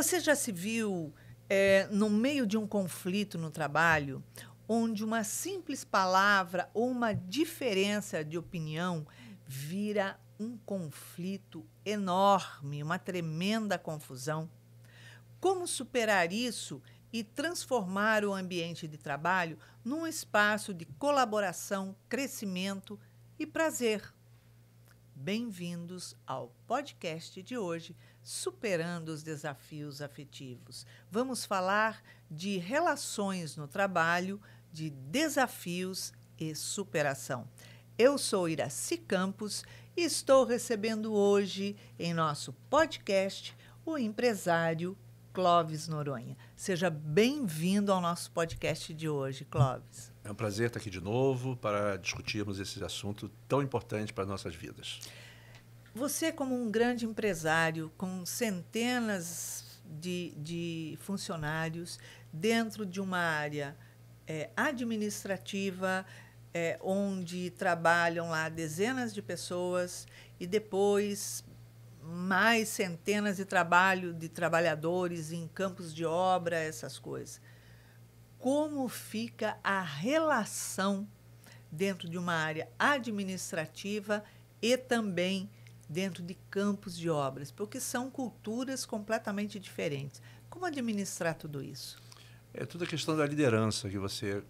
Você já se viu no meio de um conflito no trabalho, onde uma simples palavra ou uma diferença de opinião vira um conflito enorme, uma tremenda confusão? Como superar isso e transformar o ambiente de trabalho num espaço de colaboração, crescimento e prazer? Bem-vindos ao podcast de hoje, Superando os Desafios Afetivos. Vamos falar de relações no trabalho, de desafios e superação. Eu sou Iraci Campos e estou recebendo hoje, em nosso podcast, o empresário Clóvis Noronha. Seja bem-vindo ao nosso podcast de hoje, Clóvis. É um prazer estar aqui de novo para discutirmos esse assunto tão importante para as nossas vidas. Você, como um grande empresário, com centenas de funcionários, dentro de uma área administrativa, onde trabalham lá dezenas de pessoas e depois mais centenas de trabalhadores em campos de obra, essas coisas. Como fica a relação dentro de uma área administrativa e também dentro de campos de obras? Porque são culturas completamente diferentes. Como administrar tudo isso? É tudo a questão da liderança que você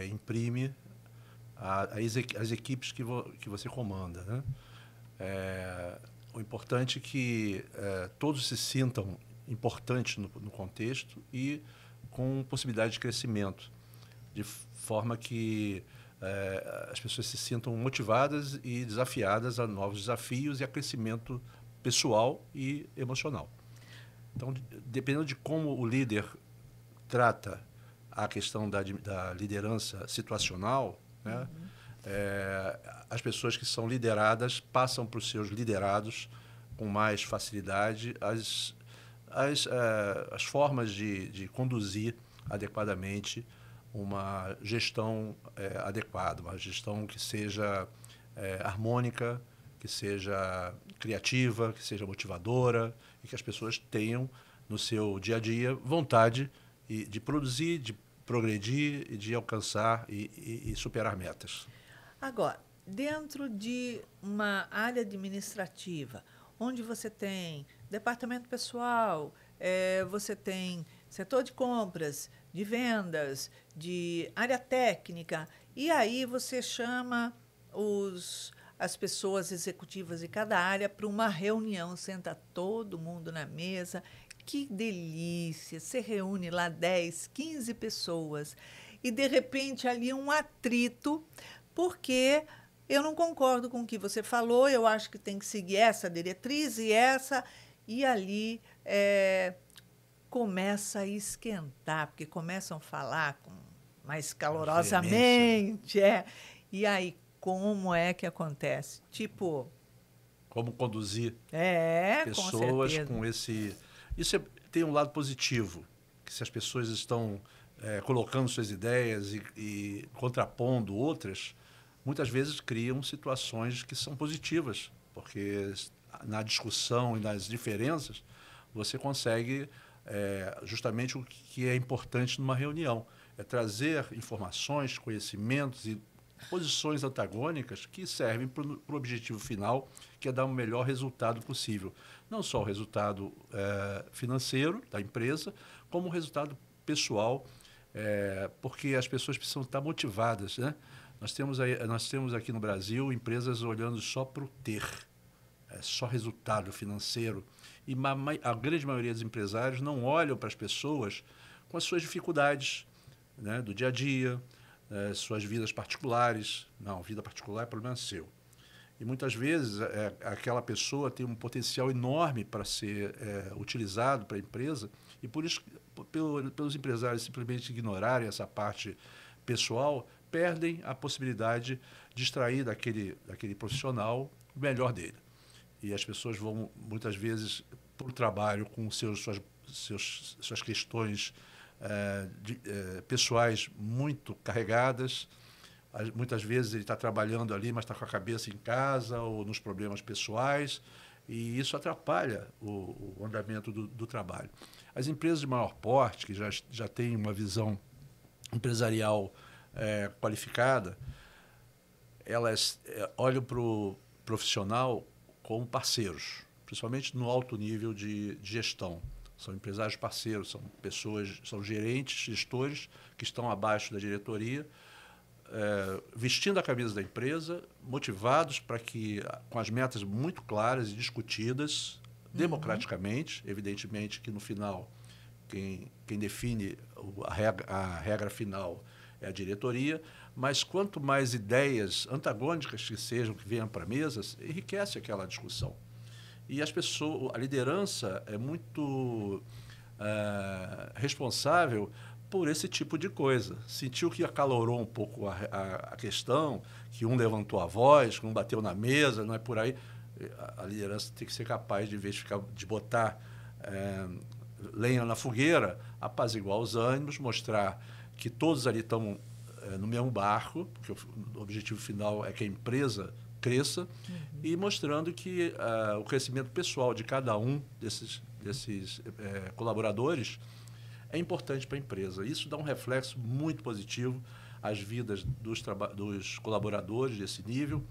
imprime às equipes que você comanda, né? O importante é que todos se sintam importantes no contexto e com possibilidade de crescimento, de forma que as pessoas se sintam motivadas e desafiadas a novos desafios e a crescimento pessoal e emocional. Então, dependendo de como o líder trata a questão da liderança situacional, né? As pessoas que são lideradas passam para os seus liderados com mais facilidade as formas de conduzir adequadamente uma gestão adequada, uma gestão que seja harmônica, que seja criativa, que seja motivadora e que as pessoas tenham no seu dia a dia vontade de produzir, de progredir e de alcançar e superar metas. Agora, dentro de uma área administrativa, onde você tem departamento pessoal, você tem setor de compras, de vendas, de área técnica, e aí você chama as pessoas executivas de cada área para uma reunião, senta todo mundo na mesa. Que delícia! Você reúne lá 10, 15 pessoas e, de repente, ali um atrito, porque eu não concordo com o que você falou, eu acho que tem que seguir essa diretriz e ali começa a esquentar, porque começam a falar mais calorosamente. E aí, como é que acontece? Tipo... Como conduzir pessoas com esse... Isso tem um lado positivo, que se as pessoas estão colocando suas ideias e contrapondo outras, muitas vezes criam situações que são positivas, porque na discussão e nas diferenças você consegue justamente o que é importante numa reunião, é trazer informações, conhecimentos e posições antagônicas que servem para o objetivo final, que é dar o melhor resultado possível. Não só o resultado financeiro da empresa, como o resultado pessoal, porque as pessoas precisam estar motivadas, né? Nós temos aqui no Brasil empresas olhando só para o ter, só resultado financeiro. E a grande maioria dos empresários não olham para as pessoas com as suas dificuldades, né, do dia a dia, suas vidas particulares. Não, vida particular é problema seu. E muitas vezes aquela pessoa tem um potencial enorme para ser utilizado para a empresa e por isso, pelos empresários simplesmente ignorarem essa parte pessoal, perdem a possibilidade de extrair daquele profissional o melhor dele. E as pessoas vão, muitas vezes, para o trabalho com suas questões pessoais muito carregadas. Muitas vezes ele está trabalhando ali, mas está com a cabeça em casa ou nos problemas pessoais, e isso atrapalha o andamento do trabalho. As empresas de maior porte, que já têm uma visão empresarial qualificada, elas olham para o profissional como parceiros, principalmente no alto nível de gestão. São empresários parceiros, são pessoas, são gerentes, gestores que estão abaixo da diretoria, vestindo a camisa da empresa, motivados para que, com as metas muito claras e discutidas, democraticamente, evidentemente que no final quem define a regra final é a diretoria, mas quanto mais ideias antagônicas que sejam, que venham para a mesa, enriquece aquela discussão. E a liderança é muito responsável por esse tipo de coisa. Sentiu que acalorou um pouco a questão, que um levantou a voz, que um bateu na mesa, não é por aí. A liderança tem que ser capaz, de, em vez de botar lenha na fogueira, apaziguar os ânimos, mostrar que todos ali estão no mesmo barco, porque o objetivo final é que a empresa cresça, e mostrando que o crescimento pessoal de cada um desses colaboradores é importante para a empresa. Isso dá um reflexo muito positivo às vidas dos colaboradores desse nível,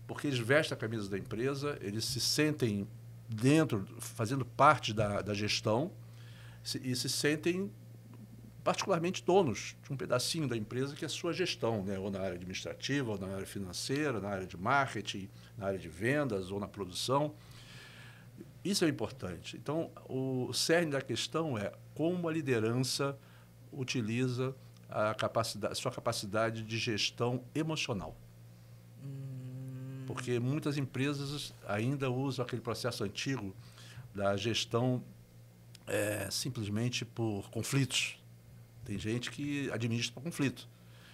porque eles vestem a camisa da empresa, eles se sentem dentro, fazendo parte da gestão, e se sentem particularmente donos de um pedacinho da empresa que é a sua gestão, né? Ou na área administrativa, ou na área financeira, na área de marketing, na área de vendas ou na produção. Isso é importante. Então, o cerne da questão é como a liderança utiliza a sua capacidade de gestão emocional. Porque muitas empresas ainda usam aquele processo antigo da gestão simplesmente por conflitos. Tem gente que administra por conflito.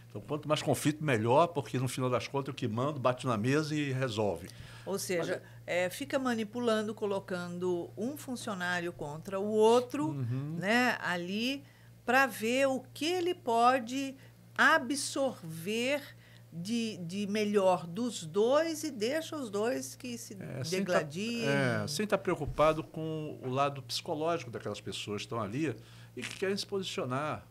Então, quanto mais conflito, melhor, porque, no final das contas, o que manda, bate na mesa e resolve. Ou seja, fica manipulando, colocando um funcionário contra o outro, né, ali, para ver o que ele pode absorver de melhor dos dois e deixa os dois que se degladiem. Sem estar preocupado com o lado psicológico daquelas pessoas que estão ali e que querem se posicionar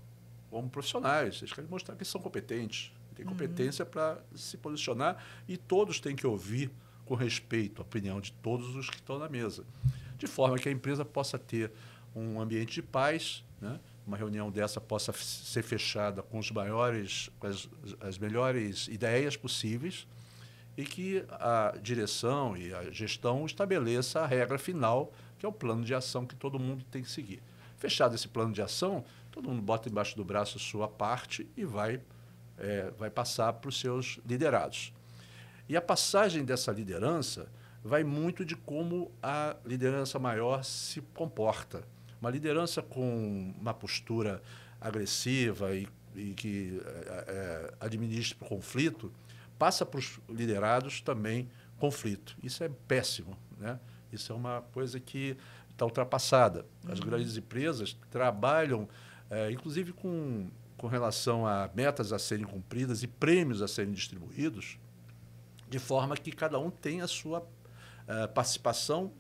como profissionais. Eles querem mostrar que são competentes, têm competência para se posicionar, e todos têm que ouvir com respeito a opinião de todos os que estão na mesa, de forma que a empresa possa ter um ambiente de paz, né? Uma reunião dessa possa ser fechada com as melhores ideias possíveis, e que a direção e a gestão estabeleça a regra final, que é o plano de ação que todo mundo tem que seguir. Fechado esse plano de ação, todo mundo bota embaixo do braço a sua parte e vai passar para os seus liderados. E a passagem dessa liderança vai muito de como a liderança maior se comporta. Uma liderança com uma postura agressiva e que administra o conflito, passa para os liderados também conflito. Isso é péssimo, né? Isso é uma coisa que está ultrapassada. As grandes empresas trabalham, inclusive com relação a metas a serem cumpridas e prêmios a serem distribuídos, de forma que cada um tenha a sua participação,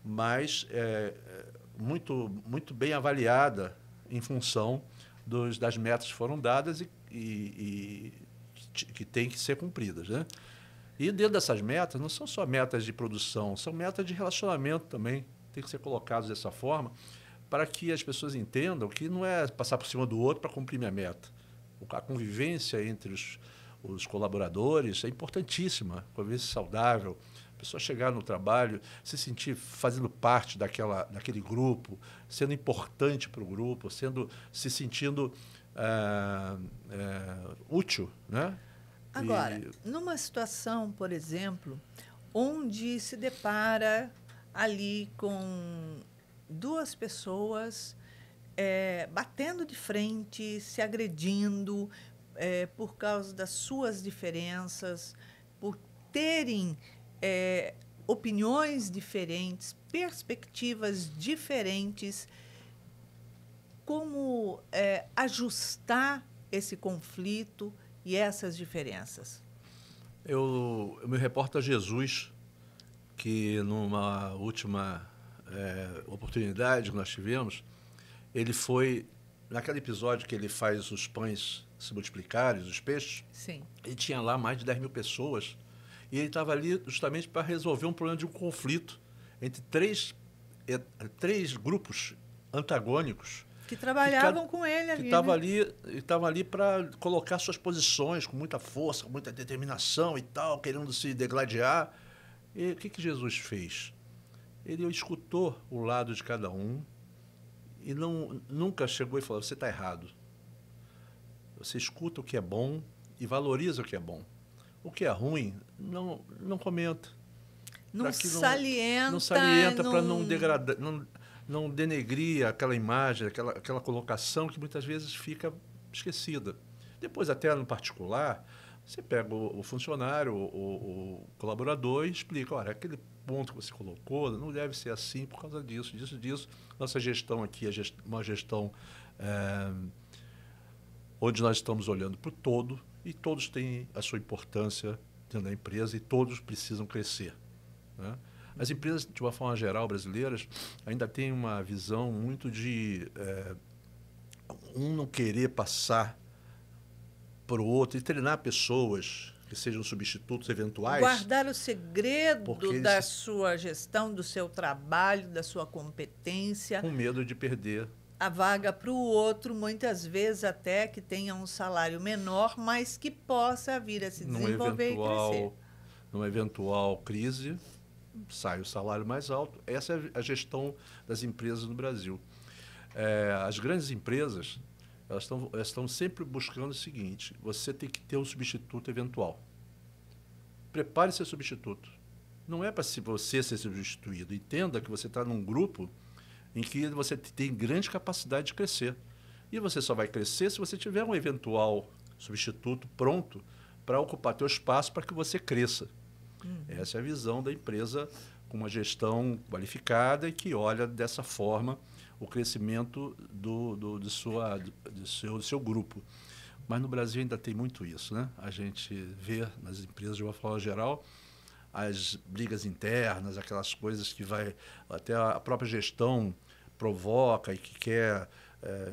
mas muito bem avaliada em função das metas que foram dadas e que têm que ser cumpridas, né? E dentro dessas metas, não são só metas de produção, são metas de relacionamento também, tem que ser colocadas dessa forma, para que as pessoas entendam que não é passar por cima do outro para cumprir minha meta. A convivência entre os colaboradores é importantíssima, convivência saudável, a pessoa chegar no trabalho, se sentir fazendo parte daquele grupo, sendo importante para o grupo, se sentindo útil, né? Agora, numa situação, por exemplo, onde se depara ali com duas pessoas batendo de frente, se agredindo por causa das suas diferenças, por terem opiniões diferentes, perspectivas diferentes, como ajustar esse conflito e essas diferenças? Eu me reporto a Jesus, que numa última oportunidade que nós tivemos, ele foi... Naquele episódio que ele faz os pães se multiplicarem, os peixes, sim, ele tinha lá mais de 10 mil pessoas e ele estava ali justamente para resolver um problema de um conflito entre três grupos antagônicos que trabalhavam com ele ali. Que estavam ali para colocar suas posições com muita força, com muita determinação e tal, querendo se degladiar. E o que Jesus fez? Ele escutou o lado de cada um e nunca chegou e falou: você está errado. Você escuta o que é bom e valoriza o que é bom. O que é ruim, não comenta. Não salienta. Não salienta para não degradar, não denegrir aquela imagem, aquela colocação que muitas vezes fica esquecida. Depois, até no particular, você pega o funcionário, o colaborador e explica: olha, aquele ponto que você colocou não deve ser assim por causa disso. Nossa gestão aqui é uma gestão onde nós estamos olhando para o todo e todos têm a sua importância dentro da empresa e todos precisam crescer, né? As empresas, de uma forma geral, brasileiras, ainda têm uma visão muito de um não querer passar para o outro e treinar pessoas que sejam substitutos eventuais. Guardar o segredo da sua gestão, do seu trabalho, da sua competência. Com medo de perder a vaga para o outro, muitas vezes até que tenha um salário menor, mas que possa vir a se desenvolver e crescer. Numa eventual crise, sai o salário mais alto. Essa é a gestão das empresas no Brasil. As grandes empresas, elas estão sempre buscando o seguinte: você tem que ter um substituto eventual. Prepare seu substituto. Não é para você ser substituído. Entenda que você está num grupo em que você tem grande capacidade de crescer. E você só vai crescer se você tiver um eventual substituto pronto para ocupar teu espaço para que você cresça. Essa é a visão da empresa com uma gestão qualificada e que olha dessa forma o crescimento do seu grupo. Mas no Brasil ainda tem muito isso, né? A gente vê nas empresas, de uma forma geral, as brigas internas, aquelas coisas que até a própria gestão provoca e que quer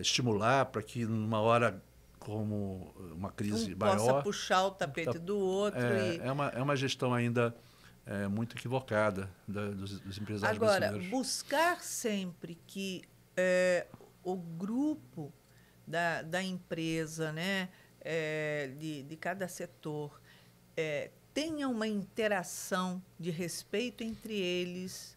estimular para que numa hora como uma crise maior possa puxar o tapete do outro. É uma gestão ainda muito equivocada dos empresários brasileiros. Agora, buscar sempre que o grupo da empresa, né, de cada setor, tenha uma interação de respeito entre eles,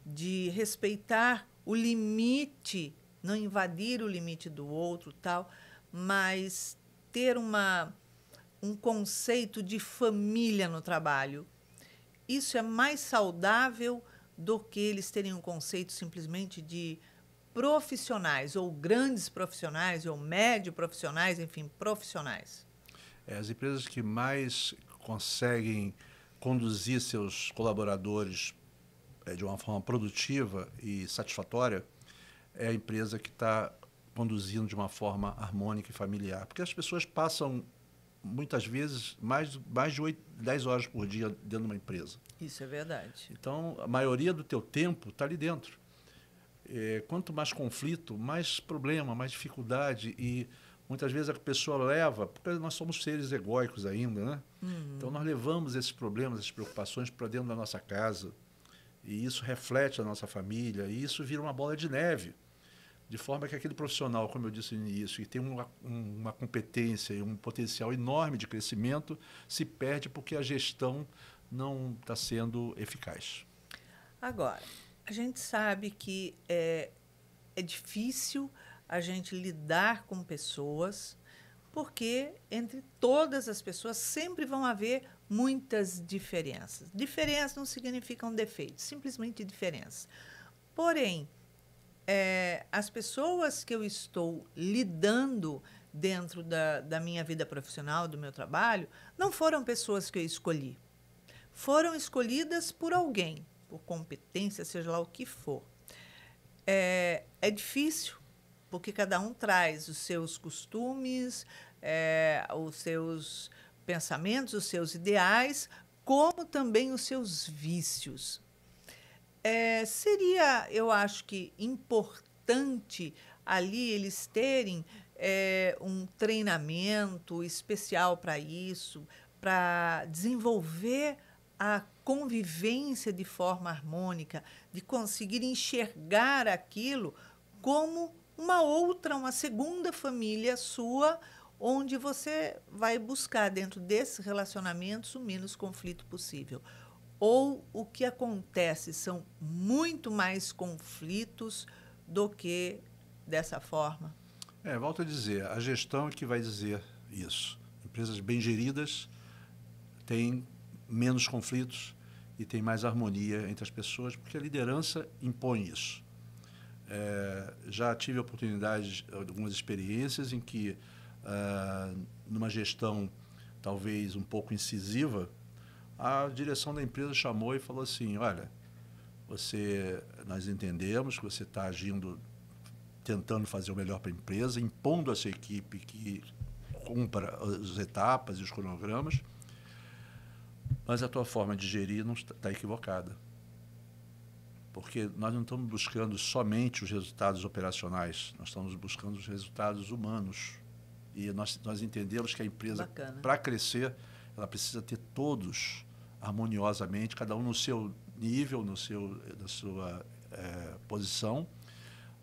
de respeitar o limite, não invadir o limite do outro, tal, mas ter um conceito de família no trabalho. Isso é mais saudável do que eles terem um conceito simplesmente de profissionais, ou grandes profissionais, ou médio profissionais, enfim, profissionais. As empresas que mais conseguem conduzir seus colaboradores de uma forma produtiva e satisfatória é a empresa que está conduzindo de uma forma harmônica e familiar. Porque as pessoas passam, muitas vezes, mais de 10 horas por dia dentro de uma empresa. Isso é verdade. Então, a maioria do teu tempo está ali dentro. Quanto mais conflito, mais problema, mais dificuldade. E muitas vezes a pessoa leva, porque nós somos seres egóicos ainda, né? Então, nós levamos esses problemas, essas preocupações para dentro da nossa casa. E isso reflete a nossa família, e isso vira uma bola de neve. De forma que aquele profissional, como eu disse no início, que tem uma competência e um potencial enorme de crescimento, se perde porque a gestão não está sendo eficaz. Agora, a gente sabe que é difícil a gente lidar com pessoas, porque entre todas as pessoas sempre vão haver muitas diferenças. Diferenças não significam defeitos, simplesmente diferenças. Porém, as pessoas que eu estou lidando dentro da minha vida profissional, do meu trabalho, não foram pessoas que eu escolhi. Foram escolhidas por alguém, por competência, seja lá o que for. É difícil, porque cada um traz os seus costumes, os seus pensamentos, os seus ideais, como também os seus vícios. Seria, eu acho que, importante ali eles terem um treinamento especial para isso, para desenvolver a convivência de forma harmônica, de conseguir enxergar aquilo como uma segunda família sua, onde você vai buscar, dentro desses relacionamentos, o menos conflito possível. Ou o que acontece são muito mais conflitos do que dessa forma? Volto a dizer, a gestão é que vai dizer isso. Empresas bem geridas têm menos conflitos e tem mais harmonia entre as pessoas, porque a liderança impõe isso. Já tive oportunidades, algumas experiências em que, numa gestão talvez um pouco incisiva, a direção da empresa chamou e falou assim: olha, nós entendemos que você está agindo, tentando fazer o melhor para a empresa, impondo a sua equipe que cumpra as etapas e os cronogramas, mas a tua forma de gerir não está equivocada. Porque nós não estamos buscando somente os resultados operacionais, nós estamos buscando os resultados humanos. E nós entendemos que a empresa, para crescer, ela precisa ter todos harmoniosamente, cada um no seu nível, na sua posição,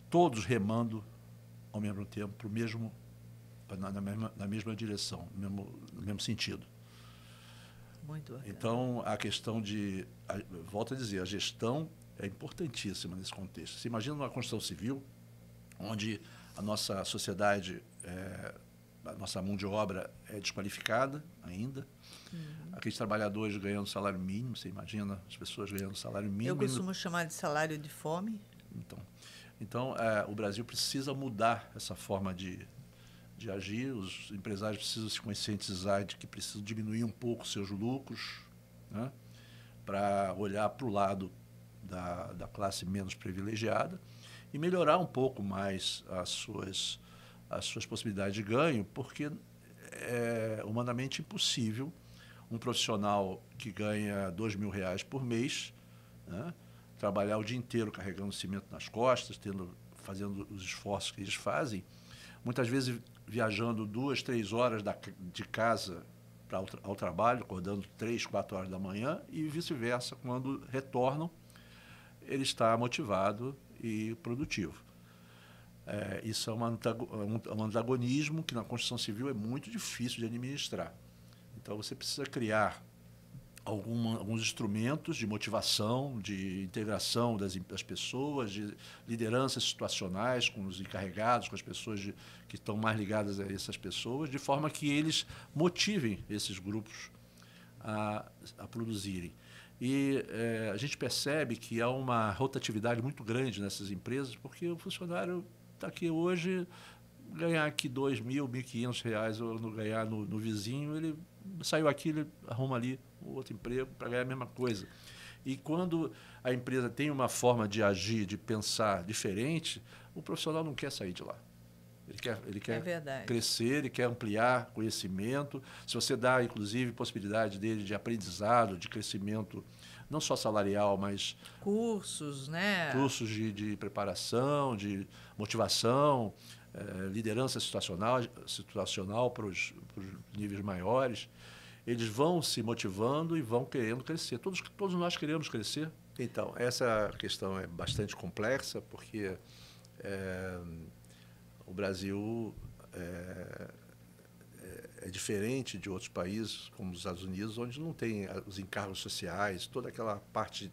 todos remando ao mesmo tempo, na mesma direção, no mesmo sentido. Muito bacana. Então, a questão volto a dizer, a gestão é importantíssima nesse contexto. Você imagina uma construção civil, onde a nossa sociedade, a nossa mão de obra é desqualificada ainda. Aqueles trabalhadores ganhando salário mínimo, você imagina as pessoas ganhando salário mínimo. Eu costumo chamar de salário de fome. Então o Brasil precisa mudar essa forma de agir. Os empresários precisam se conscientizar de que precisam diminuir um pouco seus lucros, né, para olhar para o lado da classe menos privilegiada e melhorar um pouco mais as suas possibilidades de ganho, porque é humanamente impossível um profissional que ganha R$2.000 por mês, né, trabalhar o dia inteiro carregando cimento nas costas, fazendo os esforços que eles fazem, muitas vezes viajando 2, 3 horas de casa ao trabalho, acordando 3, 4 horas da manhã, e vice-versa, quando retornam, ele está motivado e produtivo. Isso é um antagonismo que na construção civil é muito difícil de administrar. Então, você precisa criar alguns instrumentos de motivação, de integração das pessoas, de lideranças situacionais com os encarregados, com as pessoas que estão mais ligadas a essas pessoas, de forma que eles motivem esses grupos a produzirem. E a gente percebe que há uma rotatividade muito grande nessas empresas, porque o funcionário está aqui hoje, ganhar aqui R$2.000, R$1.500, ou não ganhar no vizinho, ele saiu aqui, ele arruma ali outro emprego para ganhar a mesma coisa. E quando a empresa tem uma forma de agir, de pensar diferente, o profissional não quer sair de lá. Ele quer crescer, ele quer ampliar conhecimento. Se você dá, inclusive, possibilidade dele de aprendizado, de crescimento, não só salarial, mas cursos, né? Cursos de preparação, de motivação, liderança situacional para os níveis maiores. Eles vão se motivando e vão querendo crescer. Todos nós queremos crescer. Então, essa questão é bastante complexa, porque o Brasil é diferente de outros países, como os Estados Unidos, onde não tem os encargos sociais, toda aquela parte...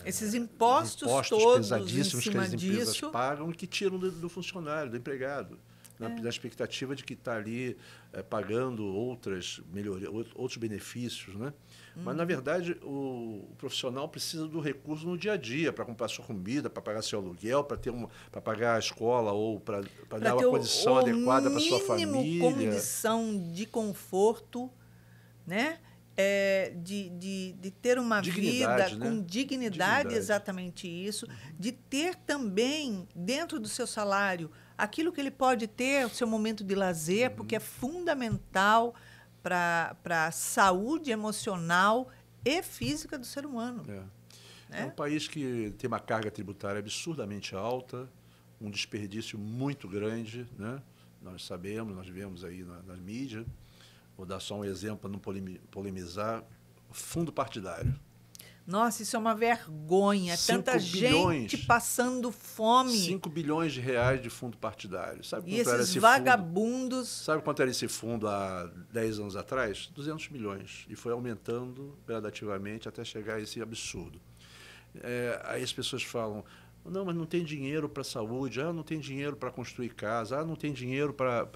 esses impostos todos pesadíssimos que as empresas pagam, que tiram do funcionário, do empregado, na expectativa de que está ali pagando outras melhorias, outros benefícios, né? Mas, na verdade, o profissional precisa do recurso no dia a dia para comprar sua comida, para pagar seu aluguel, para pagar a escola ou para dar uma condição adequada para sua família. Condição de conforto, né? De ter uma vida com dignidade, exatamente isso, de ter também, dentro do seu salário, aquilo que ele pode ter, o seu momento de lazer, porque é fundamental para a saúde emocional e física do ser humano. né? É um país que tem uma carga tributária absurdamente alta, um desperdício muito grande, né? Nós sabemos, nós vemos aí na mídia. Vou dar só um exemplo para não polemizar. Fundo partidário. Nossa, isso é uma vergonha. Tanta gente passando fome. 5 bilhões de reais de fundo partidário. Sabe quanto era esses vagabundos... Sabe quanto era esse fundo há 10 anos atrás? 200 milhões. E foi aumentando gradativamente até chegar a esse absurdo. Aí as pessoas falam, não, mas não tem dinheiro para a saúde, não tem dinheiro para construir casa, não tem dinheiro para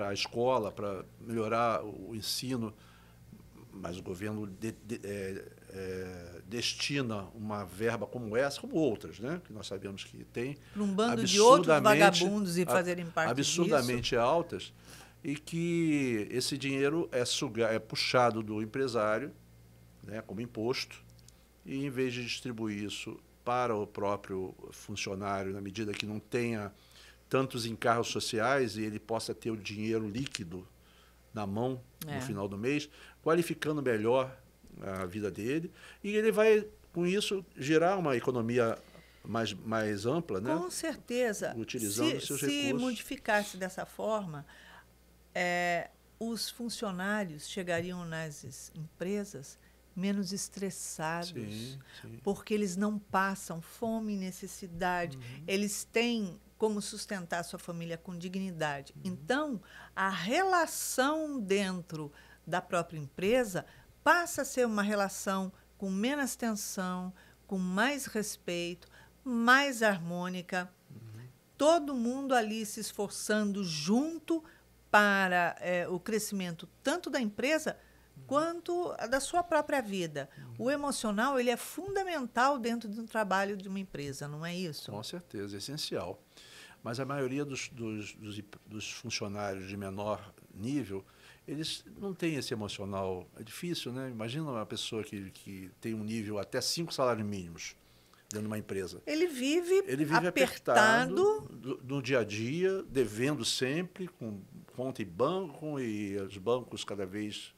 a escola, para melhorar o ensino. Mas o governo destina uma verba como essa, como outras, né? Que nós sabemos que tem. Para um bando de outros vagabundos e fazerem parte absurdamente disso. altas, e que esse dinheiro é puxado do empresário, né, como imposto, e em vez de distribuir isso para o próprio funcionário, na medida que não tenha tantos encargos sociais e ele possa ter o dinheiro líquido na mão no final do mês, qualificando melhor a vida dele, e ele vai, com isso, gerar uma economia mais ampla, né? Com certeza. Utilizando os seus recursos. Se modificasse dessa forma, os funcionários chegariam nas empresas menos estressados, sim. porque eles não passam fome e necessidade, eles têm como sustentar sua família com dignidade. Então, a relação dentro da própria empresa passa a ser uma relação com menos tensão, com mais respeito, mais harmônica. Todo mundo ali se esforçando junto para o crescimento tanto da empresa quanto da sua própria vida. O emocional ele é fundamental dentro de um trabalho de uma empresa, não é isso? Com certeza, é essencial. Mas a maioria dos funcionários de menor nível, eles não têm esse emocional. É difícil, né? Imagina uma pessoa que tem um nível até 5 salários mínimos dentro de uma empresa. Ele vive apertado no dia a dia, devendo sempre, com conta em banco, e os bancos cada vez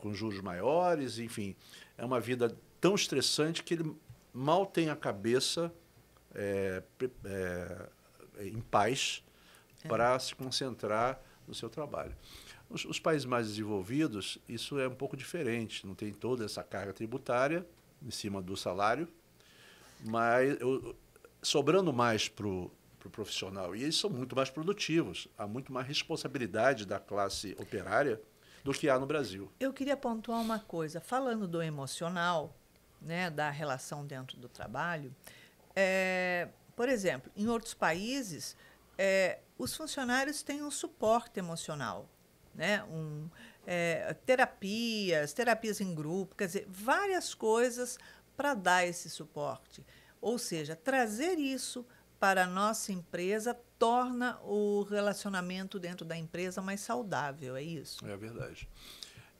com juros maiores. Enfim, é uma vida tão estressante que ele mal tem a cabeça em paz para se concentrar no seu trabalho. Os países mais desenvolvidos, isso é um pouco diferente, não tem toda essa carga tributária em cima do salário, mas sobrando mais para o profissional. E eles são muito mais produtivos, há muito mais responsabilidade da classe operária do que há no Brasil. Eu queria pontuar uma coisa, falando do emocional, né, da relação dentro do trabalho, por exemplo, em outros países, os funcionários têm um suporte emocional, né? Terapias em grupo, quer dizer, várias coisas para dar esse suporte. Ou seja, trazer isso para a nossa empresa torna o relacionamento dentro da empresa mais saudável, é isso? É verdade.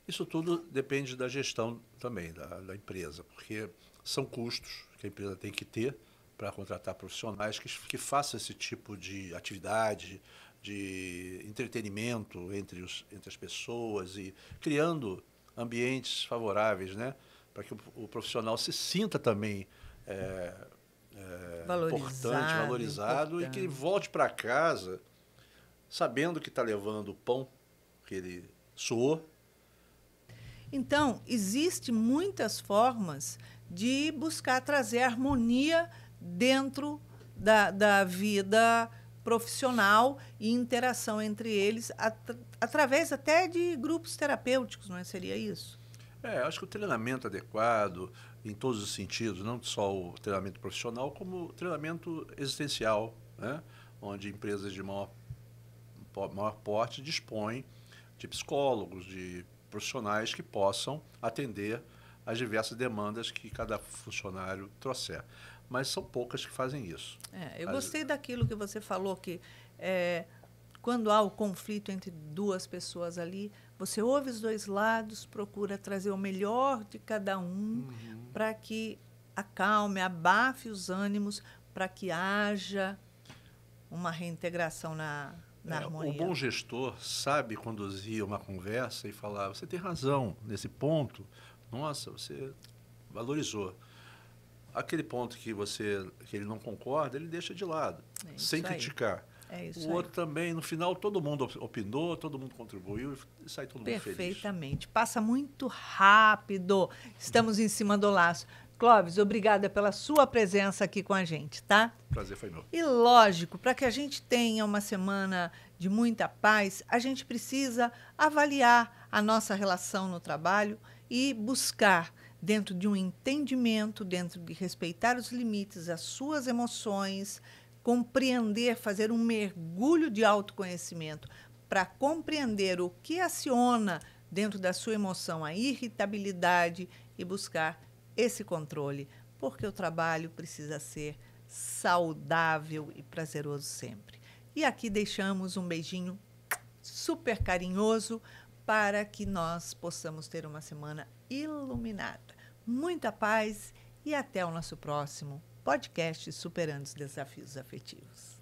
Isso tudo depende da gestão também da empresa, porque são custos que a empresa tem que ter para contratar profissionais que façam esse tipo de atividade, de entretenimento entre as pessoas e criando ambientes favoráveis, né, para que o profissional se sinta também valorizado e que ele volte para casa sabendo que está levando o pão que ele suou. Então, existem muitas formas de buscar trazer harmonia dentro da vida profissional e interação entre eles, através até de grupos terapêuticos, não é? Seria isso? Acho que o treinamento adequado, em todos os sentidos, não só o treinamento profissional, como o treinamento existencial, né? Onde empresas de maior porte dispõem de psicólogos, de profissionais que possam atender às diversas demandas que cada funcionário trouxer. Mas são poucas que fazem isso. Eu gostei daquilo que você falou, que quando há o conflito entre duas pessoas ali, você ouve os dois lados, procura trazer o melhor de cada um para que acalme, abafe os ânimos, para que haja uma reintegração na harmonia. O bom gestor sabe conduzir uma conversa e falar, você tem razão nesse ponto, nossa, você valorizou. Aquele ponto que ele não concorda, ele deixa de lado, sem criticar. O outro também, no final, todo mundo opinou, todo mundo contribuiu e sai todo mundo feliz. Perfeitamente. Passa muito rápido. Estamos em cima do laço. Clóvis, obrigada pela sua presença aqui com a gente, tá? Prazer foi meu. E lógico, para que a gente tenha uma semana de muita paz, a gente precisa avaliar a nossa relação no trabalho e buscar, dentro de um entendimento, dentro de respeitar os limites, as suas emoções, compreender, fazer um mergulho de autoconhecimento para compreender o que aciona dentro da sua emoção a irritabilidade e buscar esse controle, porque o trabalho precisa ser saudável e prazeroso sempre. E aqui deixamos um beijinho super carinhoso para que nós possamos ter uma semana iluminada. Muita paz e até o nosso próximo podcast Superando os Desafios Afetivos.